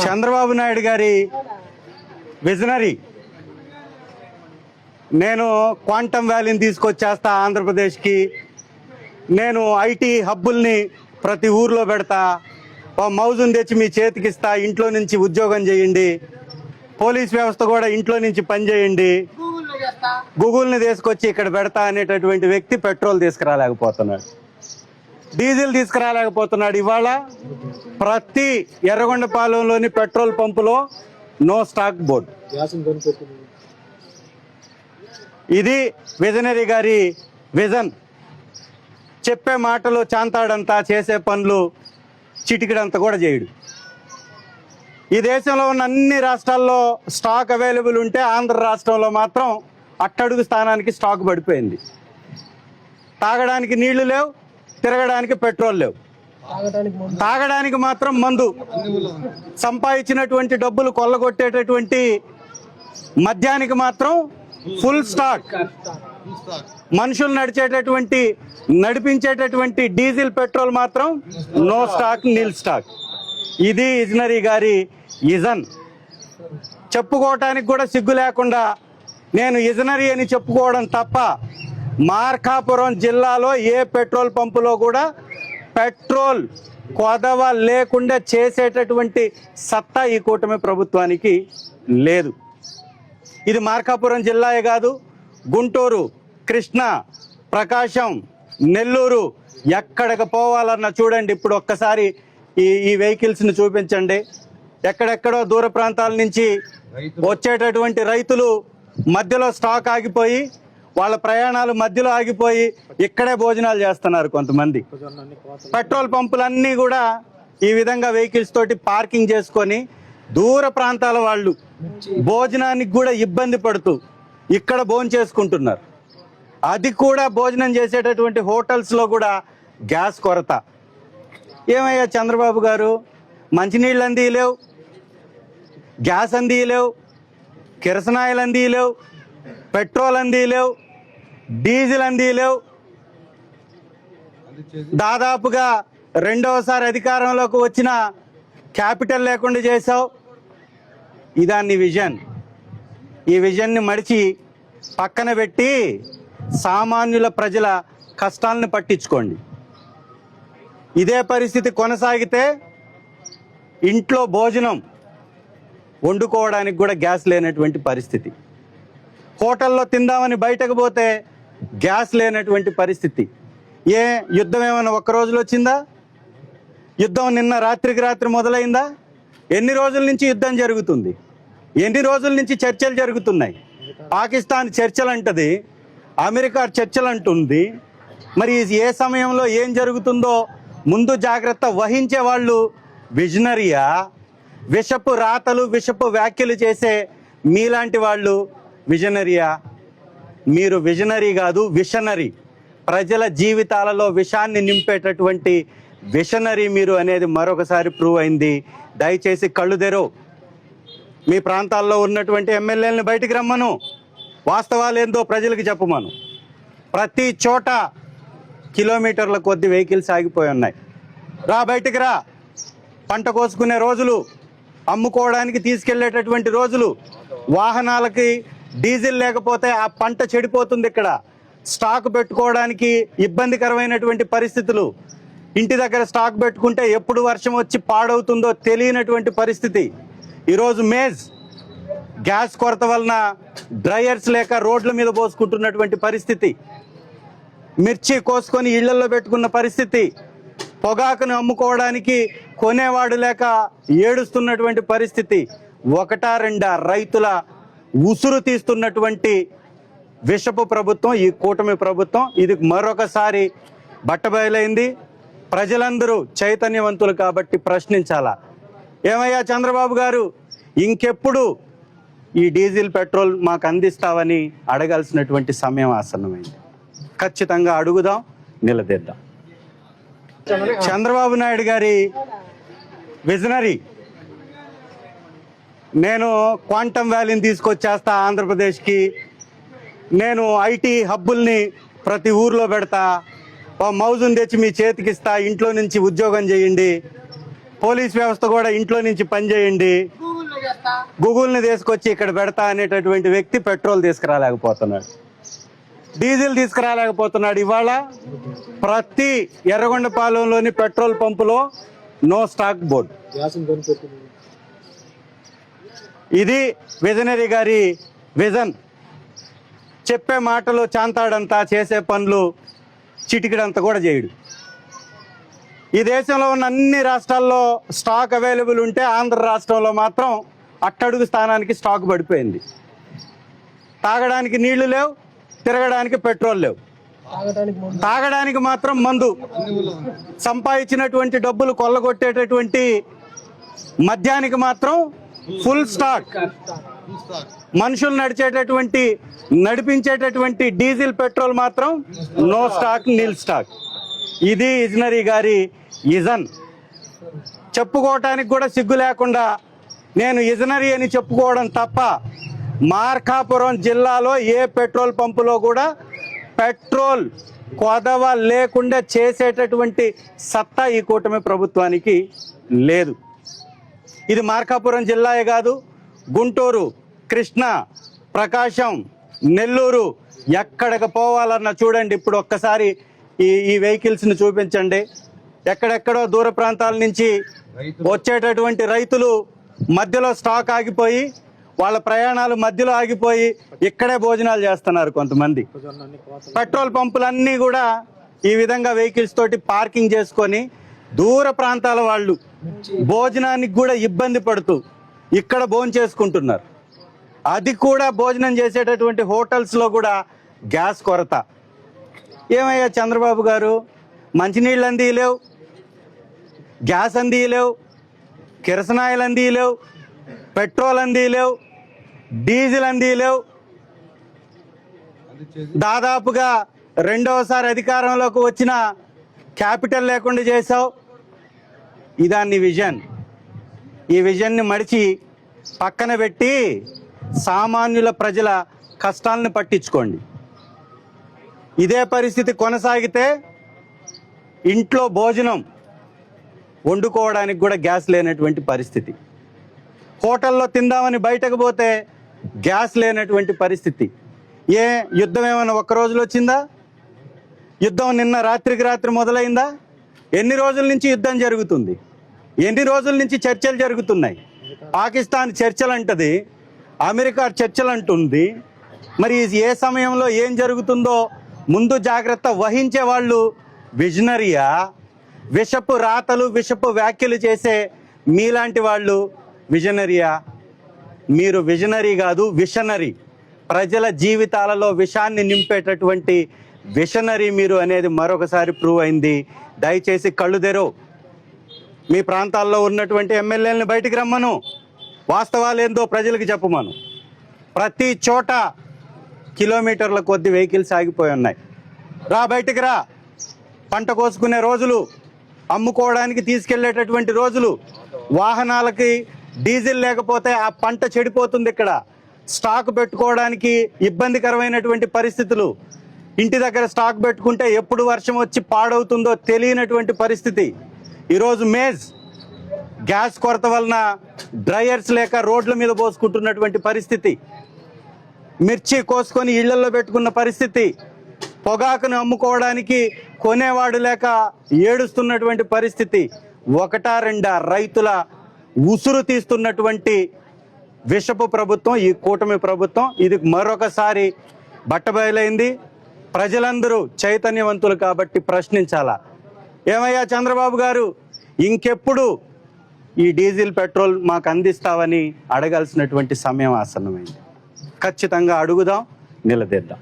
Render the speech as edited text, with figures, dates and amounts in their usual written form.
చంద్రబాబు నాయుడు గారి విజనరీ. నేను క్వాంటమ్ వ్యాలీని తీసుకొచ్చేస్తా ఆంధ్రప్రదేశ్కి, నేను ఐటీ హబ్బుల్ని ప్రతి ఊర్లో పెడతా, ఓ మౌజుని తెచ్చి మీ చేతికి ఇస్తా, ఇంట్లో నుంచి ఉద్యోగం చేయండి, పోలీస్ వ్యవస్థ కూడా ఇంట్లో నుంచి పనిచేయండి, గూగుల్ని తీసుకొచ్చి ఇక్కడ పెడతా అనేటటువంటి వ్యక్తి పెట్రోల్ తీసుకురాలేకపోతున్నాడు, డీజిల్ తీసుకురాలేకపోతున్నాడు. ఇవాళ ప్రతి ఎర్రగొండపాలెంలోని పెట్రోల్ పంపులో నో స్టాక్ బోర్డు. ఇది విజనరీ గారి విజన్. చెప్పే మాటలు చాంతాడంతా, చేసే పనులు చిటికిడంతా కూడా చేయడు. ఈ దేశంలో ఉన్న అన్ని రాష్ట్రాల్లో స్టాక్ అవైలబుల్ ఉంటే ఆంధ్ర రాష్ట్రంలో మాత్రం అట్టడుగు స్థానానికి స్టాక్ పడిపోయింది. తాగడానికి నీళ్లు లేవు, తిరగడానికి పెట్రోల్ లేవు, తాగడానికి మాత్రం మందు, సంపాదించినటువంటి డబ్బులు కొల్లగొట్టేటటువంటి మద్యానికి మాత్రం ఫుల్ స్టాక్, మనుషులు నడిపించేటటువంటి డీజిల్ పెట్రోల్ మాత్రం నో స్టాక్, నీల్ స్టాక్. ఇది విజనరీ గారి విజన్. చెప్పుకోవటానికి కూడా సిగ్గు లేకుండా నేను విజనరీ అని చెప్పుకోవడం తప్ప మార్కాపురం జిల్లాలో ఏ పెట్రోల్ పంపులో కూడా పెట్రోల్ కొదవ లేకుండా చేసేటటువంటి సత్తా ఈ కూటమి ప్రభుత్వానికి లేదు. ఇది మార్కాపురం జిల్లాయే కాదు, గుంటూరు, కృష్ణా, ప్రకాశం, నెల్లూరు, ఎక్కడికి పోవాలన్నా చూడండి. ఇప్పుడు ఒక్కసారి ఈ వెహికల్స్ని చూపించండి. ఎక్కడెక్కడో దూర ప్రాంతాల నుంచి వచ్చేటటువంటి రైతులు మధ్యలో స్టాక్ ఆగిపోయి, వాళ్ళ ప్రయాణాలు మధ్యలో ఆగిపోయి ఇక్కడే భోజనాలు చేస్తున్నారు కొంతమంది. పెట్రోల్ పంపులన్నీ కూడా ఈ విధంగా వెహికల్స్ తోటి పార్కింగ్ చేసుకొని దూర ప్రాంతాల వాళ్ళు భోజనానికి కూడా ఇబ్బంది పడుతూ ఇక్కడ భోజనం చేసుకుంటున్నారు. అది కూడా భోజనం చేసేటటువంటి హోటల్స్లో కూడా గ్యాస్ కొరత. ఏమయ్యా చంద్రబాబు గారు, మంచినీళ్ళు అందియలేవు, గ్యాస్ అందియలేవు, కిరసనాయిలు అందియలేవు, పెట్రోల్ అందియలేవు, డీజిల్ అందియలేవు, దాదాపుగా రెండవసారి అధికారంలోకి వచ్చిన క్యాపిటల్ లేకుండా చేశావు. ఇదాన్ని విజన్. ఈ విజన్ని మడిచి పక్కన పెట్టి సామాన్యుల ప్రజల కష్టాలను పట్టించుకోండి. ఇదే పరిస్థితి కొనసాగితే ఇంట్లో భోజనం వండుకోవడానికి కూడా గ్యాస్ లేనటువంటి పరిస్థితి, హోటల్లో తిందామని బయటకు పోతే గ్యాస్ లేనటువంటి పరిస్థితి. ఏ యుద్ధం ఏమైనా ఒక్క రోజులో వచ్చిందా? యుద్ధం నిన్న రాత్రికి రాత్రి మొదలైందా? ఎన్ని రోజుల నుంచి యుద్ధం జరుగుతుంది? ఎన్ని రోజుల నుంచి చర్చలు జరుగుతున్నాయి? పాకిస్తాన్ చర్చలు అంటది, అమెరికా చర్చలు అంటుంది. మరి ఏ సమయంలో ఏం జరుగుతుందో ముందు జాగ్రత్త వహించే వాళ్ళు విజనరీయా? విషపు రాతలు, విషపు వ్యాఖ్యలు చేసే మీలాంటి వాళ్ళు విజనరీయా? మీరు విజనరీ కాదు, విషనరీ. ప్రజల జీవితాలలో విషాన్ని నింపేటటువంటి విషనరీ మీరు అనేది మరొకసారి ప్రూవ్ అయింది. దయచేసి కళ్ళు తెరవు. మీ ప్రాంతాల్లో ఉన్నటువంటి ఎమ్మెల్యేలని బయటికి రమ్మను, వాస్తవాలు ఏందో ప్రజలకు చెప్పమను. ప్రతి చోట కిలోమీటర్ల కొద్ది వెహికల్స్ ఆగిపోయి ఉన్నాయి. రా, బయటికి రా. పంట కోసుకునే రోజులు, అమ్ముకోవడానికి తీసుకెళ్లేటటువంటి రోజులు, వాహనాలకి డీజిల్ లేకపోతే ఆ పంట చెడిపోతుంది. ఇక్కడ స్టాక్ పెట్టుకోవడానికి ఇబ్బందికరమైనటువంటి పరిస్థితులు. ఇంటి దగ్గర స్టాక్ పెట్టుకుంటే ఎప్పుడు వర్షం వచ్చి పాడవుతుందో తెలియనటువంటి పరిస్థితి. ఈరోజు మేజ్ గ్యాస్ కొరత వలన డ్రైయర్స్ లేక రోడ్ల మీద పోసుకుంటున్నటువంటి పరిస్థితి. మిర్చి కోసుకొని ఇళ్లలో పెట్టుకున్న పరిస్థితి. పొగాకును అమ్ముకోవడానికి కొనేవాడు లేక ఏడుస్తున్నటువంటి పరిస్థితి. ఒకటా రెండా రైతుల ఉసురు తీస్తున్నటువంటి విషపు ప్రభుత్వం ఈ కూటమి ప్రభుత్వం. ఇది మరొకసారి బట్టబయలైంది. ప్రజలందరూ చైతన్యవంతులు కాబట్టి ప్రశ్నించాలా. ఏమయ్యా చంద్రబాబు గారు, ఇంకెప్పుడు ఈ డీజిల్ పెట్రోల్ మాకు అందిస్తావని అడగాల్సినటువంటి సమయం ఆసన్నమైంది. ఖచ్చితంగా అడుగుదాం, నిలదీద్దాం. చంద్రబాబు నాయుడు గారి విజనరీ. నేను క్వాంటమ్ వ్యాలీని తీసుకొచ్చేస్తా ఆంధ్రప్రదేశ్కి, నేను ఐటీ హబ్బుల్ని ప్రతి ఊర్లో పెడతా, ఓ మౌజుని తెచ్చి మీ చేతికి ఇస్తా, ఇంట్లో నుంచి ఉద్యోగం చేయండి, పోలీస్ వ్యవస్థ కూడా ఇంట్లో నుంచి పనిచేయండి, గూగుల్ని తీసుకొచ్చి ఇక్కడ పెడతా అనేటటువంటి వ్యక్తి పెట్రోల్ తీసుకురాలేకపోతున్నాడు, డీజిల్ తీసుకురాలేకపోతున్నాడు. ఇవాళ ప్రతి ఎర్రగొండపాలెంలోని పెట్రోల్ పంపులో నో స్టాక్ బోర్డు. ఇది విజనరీ గారి విజన్. చెప్పే మాటలు చాంతాడంతా, చేసే పనులు చిటికిడంతా కూడా చేయడు. ఈ దేశంలో ఉన్న అన్ని రాష్ట్రాల్లో స్టాక్ అవైలబుల్ ఉంటే ఆంధ్ర రాష్ట్రంలో మాత్రం అట్టడుగు స్థానానికి స్టాక్ పడిపోయింది. తాగడానికి నీళ్లు లేవు, తిరగడానికి పెట్రోల్ లేవు, తాగడానికి మాత్రం మందు, సంపాదించినటువంటి డబ్బులు కొల్లగొట్టేటటువంటి మద్యానికి మాత్రం ఫుల్ స్టాక్, మనుషులు నడిపించేటటువంటి డీజిల్ పెట్రోల్ మాత్రం నో స్టాక్, నిల్ స్టాక్. ఇది విజనరీ గారి విజన్. చెప్పుకోవటానికి కూడా సిగ్గు లేకుండా నేను విజనరీ అని చెప్పుకోవడం తప్ప మార్కాపురం జిల్లాలో ఏ పెట్రోల్ పంపులో కూడా పెట్రోల్ కొదవ లేకుండా చేసేటటువంటి సత్తా ఈ కూటమి ప్రభుత్వానికి లేదు. ఇది మార్కాపురం జిల్లాయే కాదు, గుంటూరు, కృష్ణా, ప్రకాశం, నెల్లూరు ఎక్కడికి పోవాలన్నా చూడండి. ఇప్పుడు ఒక్కసారి ఈ వెహికల్స్ని చూపించండి. ఎక్కడెక్కడో దూర ప్రాంతాల నుంచి వచ్చేటటువంటి రైతులు మధ్యలో స్టాక్ ఆగిపోయి, వాళ్ళ ప్రయాణాలు మధ్యలో ఆగిపోయి ఇక్కడే భోజనాలు చేస్తున్నారు కొంతమంది. పెట్రోల్ పంపులన్నీ కూడా ఈ విధంగా వెహికల్స్ తోటి పార్కింగ్ చేసుకొని దూర ప్రాంతాల వాళ్ళు భోజనానికి కూడా ఇబ్బంది పడుతూ ఇక్కడ భోజనం చేసుకుంటున్నారు. అది కూడా భోజనం చేసేటటువంటి హోటల్స్లో కూడా గ్యాస్ కొరత. ఏమయ్యా చంద్రబాబు గారు, మంచినీళ్ళు అందియలేవు, గ్యాస్ అందియలేవు, కిరసనాయిలు అందియలేవు, పెట్రోల్ అందియలేవు, డీజిల్ అందియలేవు, దాదాపుగా రెండవసారి అధికారంలోకి వచ్చిన క్యాపిటల్ లేకుండా చేశావు. ఇదాన్ని విజన్. ఈ విజన్ని మడిచి పక్కన పెట్టి సామాన్యుల ప్రజల కష్టాలను పట్టించుకోండి. ఇదే పరిస్థితి కొనసాగితే ఇంట్లో భోజనం వండుకోవడానికి కూడా గ్యాస్ లేనటువంటి పరిస్థితి, హోటల్లో తిందామని బయటకు పోతే గ్యాస్ లేనటువంటి పరిస్థితి. యుద్ధం ఏమైనా ఒక్క రోజులో వచ్చిందా? యుద్ధం నిన్న రాత్రికి రాత్రి మొదలైందా? ఎన్ని రోజుల నుంచి యుద్ధం జరుగుతుంది? ఎన్ని రోజుల నుంచి చర్చలు జరుగుతున్నాయి? పాకిస్తాన్ చర్చలు అంటది, అమెరికా చర్చలు అంటుంది. మరి ఏ సమయంలో ఏం జరుగుతుందో ముందు జాగ్రత్త వహించే వాళ్ళు విజనరీయా? విషపు రాతలు, విషపు వ్యాఖ్యలు చేసే మీలాంటి వాళ్ళు విజనరీయా? మీరు విజనరీ కాదు, విషనరీ. ప్రజల జీవితాలలో విషాన్ని నింపేటటువంటి విషనరీ మీరు అనేది మరొకసారి ప్రూవ్ అయింది. దయచేసి కళ్ళు తెరవు. మీ ప్రాంతాల్లో ఉన్నటువంటి ఎమ్మెల్యేలను బయటికి రమ్మను, వాస్తవాలు ఏందో ప్రజలకు చెప్పమను. ప్రతి చోట కిలోమీటర్ల కొద్ది వెహికల్స్ ఆగిపోయి ఉన్నాయి. రా, బయటికి రా. పంట కోసుకునే రోజులు, అమ్ముకోవడానికి తీసుకెళ్లేటటువంటి రోజులు, వాహనాలకి డీజిల్ లేకపోతే ఆ పంట చెడిపోతుంది. ఇక్కడ స్టాక్ పెట్టుకోవడానికి ఇబ్బందికరమైనటువంటి పరిస్థితులు. ఇంటి దగ్గర స్టాక్ పెట్టుకుంటే ఎప్పుడు వర్షం వచ్చి పాడవుతుందో తెలియనటువంటి పరిస్థితి. ఈరోజు మేజ్ గ్యాస్ కొరత వలన డ్రైయర్స్ లేక రోడ్ల మీద పోసుకుంటున్నటువంటి పరిస్థితి, మిర్చి కోసుకొని ఇళ్లలో పెట్టుకున్న పరిస్థితి, పొగాకును అమ్ముకోవడానికి కొనేవాడు లేక ఏడుస్తున్నటువంటి పరిస్థితి. ఒకటా రెండా రైతుల ఉసురు తీస్తున్నటువంటి విషపు ప్రభుత్వం ఈ కూటమి ప్రభుత్వం. ఇది మరొకసారి బట్టబయలైంది. ప్రజలందరూ చైతన్యవంతులు కాబట్టి ప్రశ్నించాలా. ఏమయ్యా చంద్రబాబు గారు, ఇంకెప్పుడు ఈ డీజిల్ పెట్రోల్ మాకు అందిస్తావని అడగాల్సినటువంటి సమయం ఆసన్నమైంది. ఖచ్చితంగా అడుగుదాం, నిలదీద్దాం.